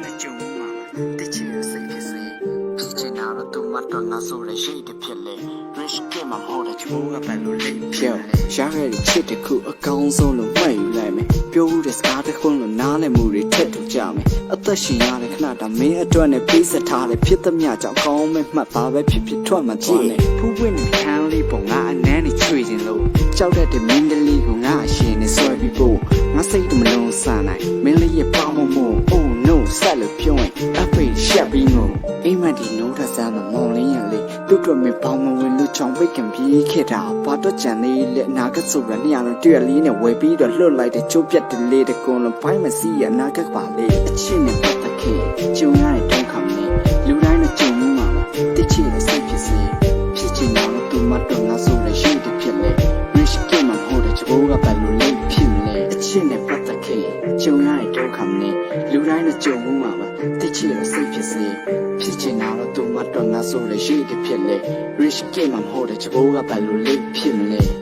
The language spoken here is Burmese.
တိုင်းနဲ့ကြုံမှာတိချင်စိတ်ဖြစ်စေဖြစ်ချင်တာတော့သူမတော်ငါဆိုတဲ့ရှိတဲ့ဖြစ်လေ risk ကမှမဟုတ်တဲ့ချိုးကပဲလို့လိမ့်ဖြစ်ရှားရတဲ့ချစ်တစ်ခုအကောင်းဆုံးလို့မှတ်ယူလိုက်မယ်ပြောဦးတဲ့စကားတစ်ခုလို့နားလည်မှုတွေထက်ထူကြမယ်အသက်ရှင်ရတဲ့ခဏတာမင်းအတွက်နဲ့ပေးစထားတဲ့ဖြစ်သမျှကြောင့်ကောင်းမဲ့မှတ်ပါပဲဖြစ်ဖြစ်ထွက်မှသွားနေဖူးပွင့်တဲ့ခန်းလေးပုံငါအနမ်းနဲ့ချွေခြင်းလို့ကြောက်တတ်တဲ့မင်းကလေးကငါအရှင်နဲ့ဆွဲပြီးဖို့ငါစိတ်မလုံးစနိုင်မင်းလေးရဲ့ပေါင်းမှု oh no ဆက်လို့ပြောရင်အဖေရှက်ပြီးငိုအိမ်မက်ဒီနိုးထစားမမောင်လေးရလေတွတ်တွတ်မပေါင်းမဝင်လို့ချောင်းပိတ်ကံပြေးခဲ့တာဘာတော့ကြံလေးလက်နာကဆိုရနေရတော့တွေ့လေးနဲ့ဝယ်ပြီးတော့လွတ်လိုက်တဲ့ချိုးပြတ်တလေးတကွန်လုံးပိုင်းမစီရနာကပါလေအချင်းနဲ့ပတ်သက်ခဲ့ကျုံရတဲ့ဒုက္ခနဲ့လူတိုင်းနဲ့ကြုံမှုမှာတိချင်တဲ့စိတ်ဖြစ်စေဖြစ်ချင်တော့သူမတော်ငါဆိုတဲ့ရှိတဲ့ဖြစ်လေ risk ကမှဟိုတဲ့ချိုးကပဲလို့လိမ့်ဖြစ်မလဲအချင်းနဲ့ပတ်သက်ခဲ့ကျုံရတဲ့ဒုက္ခနဲ့လူတိုင်းနဲ့ကြုံမှုမှာတိချင်တဲ့စိတ်ဖြစ်စေဖြစ်ချင်တော့သူမတော်ငါဆိုတဲ့ရှိတဲ့ဖြစ်လေ risk ကမှဟိုတဲ့ချိုးကပဲလို့လိမ့်ဖြစ်မလဲ